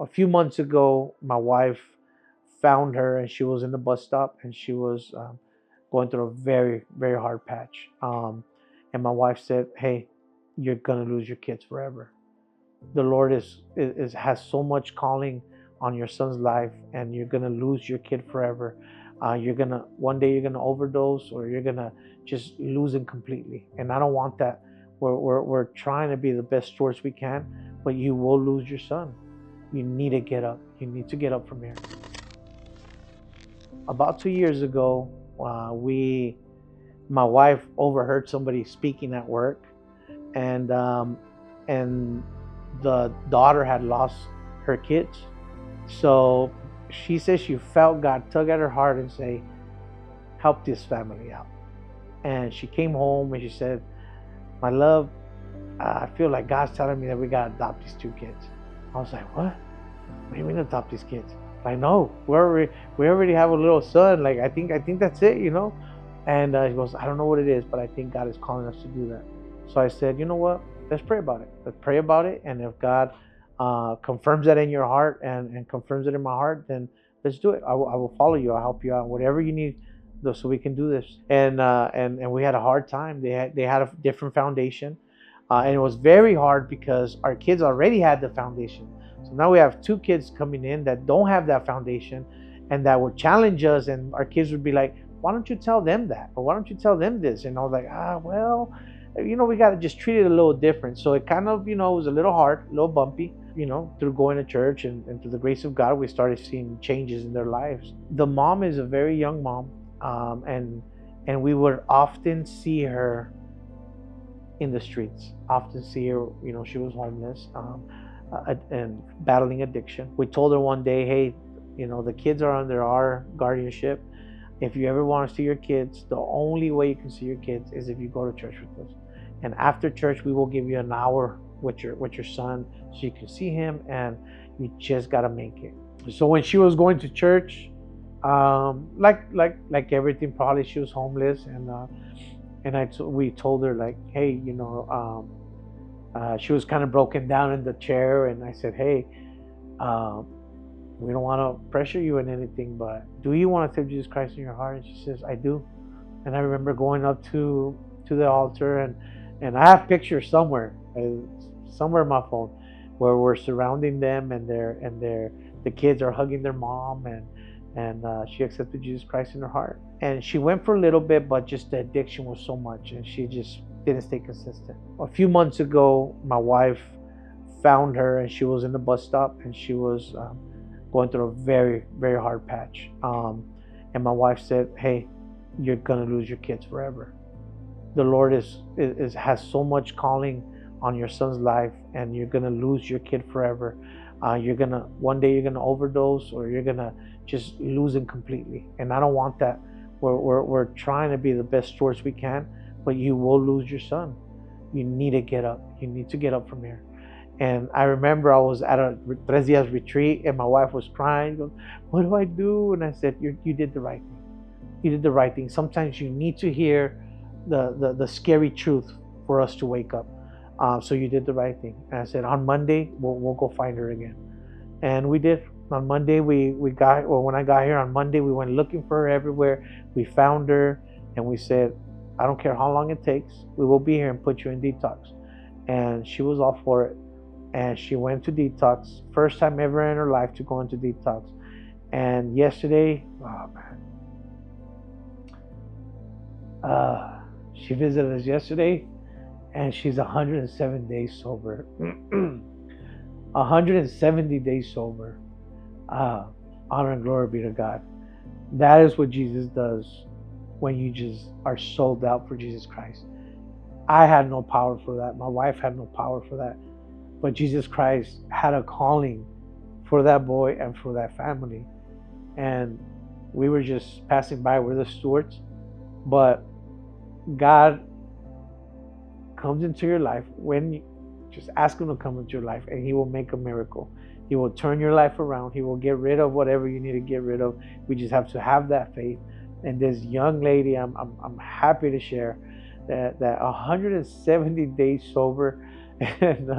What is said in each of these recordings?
A few months ago, my wife found her, and she was in the bus stop, and she was going through a very, very hard patch. And my wife said, "Hey, you're gonna lose your kids forever. The Lord is has so much calling on your son's life, and you're gonna lose your kid forever. You're gonna one day you're gonna overdose, or you're gonna just lose him completely. And I don't want that. We're trying to be the best stewards we can, but you will lose your son. You need to get up. You need to get up from here." About 2 years ago, we my wife overheard somebody speaking at work, and and the daughter had lost her kids. So she says she felt God tug at her heart and say, "Help this family out." And she came home and she said, "My love, I feel like God's telling me that we gotta adopt these two kids." I was like, "What? What do you mean adopt these kids?" Like, no, we already have a little son. Like, I think that's it. And he goes, "I don't know what it is, but I think God is calling us to do that." So I said, "You know what? Let's pray about it. Let's pray about it. And if God confirms that in your heart, and confirms it in my heart, then let's do it. I will follow you. I'll help you out. Whatever you need, so we can do this." And we had a hard time. They had a different foundation, and it was very hard because our kids already had the foundation. So now we have two kids coming in that don't have that foundation, and that would challenge us, and our kids would be like, "Why don't you tell them that? Or why don't you tell them this?" And I was like, well, we got to just treat it a little different. So it kind of, was a little hard, a little bumpy. Through going to church, and through the grace of God, we started seeing changes in their lives. The mom is a very young mom, and we would often see her in the streets. Often see her, she was homeless, and battling addiction. We told her one day, "Hey, the kids are under our guardianship. If you ever want to see your kids, the only way you can see your kids is if you go to church with us. And after church, we will give you an hour with your son, so you can see him, and you just gotta make it." So when she was going to church, like everything, probably she was homeless, and we told her, like, "Hey, she was kind of broken down in the chair," and I said, "Hey, um, we don't want to pressure you in anything, but do you want to accept Jesus Christ in your heart?" And she says, "I do." And I remember going up to the altar, and I have pictures somewhere in my phone, where we're surrounding them, and the kids are hugging their mom, and she accepted Jesus Christ in her heart. And she went for a little bit, but just the addiction was so much, and she just didn't stay consistent. A few months ago, my wife found her, and she was in the bus stop, and she was going through a very, very hard patch. And my wife said, "Hey, you're gonna lose your kids forever. The Lord has so much calling on your son's life, and you're gonna lose your kid forever. One day you're gonna overdose, or you're gonna just lose him completely. And I don't want that. We're trying to be the best stewards we can, but you will lose your son. You need to get up. You need to get up from here." And I remember I was at a Tres Dias retreat, and my wife was crying, goes, "What do I do?" And I said, "You did the right thing. You did the right thing. Sometimes you need to hear the scary truth for us to wake up. So you did the right thing." And I said, "On Monday, we'll go find her again." And we did. On Monday, when I got here on Monday, we went looking for her everywhere. We found her, and we said, "I don't care how long it takes. We will be here and put you in detox." And she was all for it. And she went to detox. First time ever in her life to go into detox. And yesterday, oh man, she visited us yesterday, and she's 107 days sober. 170 days sober. Honor and glory be to God. That is what Jesus does when you just are sold out for Jesus Christ. I had no power for that. My wife had no power for that. But Jesus Christ had a calling for that boy and for that family. And we were just passing by. We're the stewards. But God comes into your life when you just ask him to come into your life, and he will make a miracle. He will turn your life around. He will get rid of whatever you need to get rid of. We just have to have that faith. And this young lady, I'm happy to share that 170 days sober, and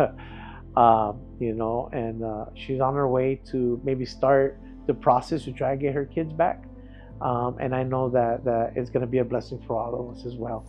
And she's on her way to maybe start the process to try to get her kids back. And I know that it's going to be a blessing for all of us as well.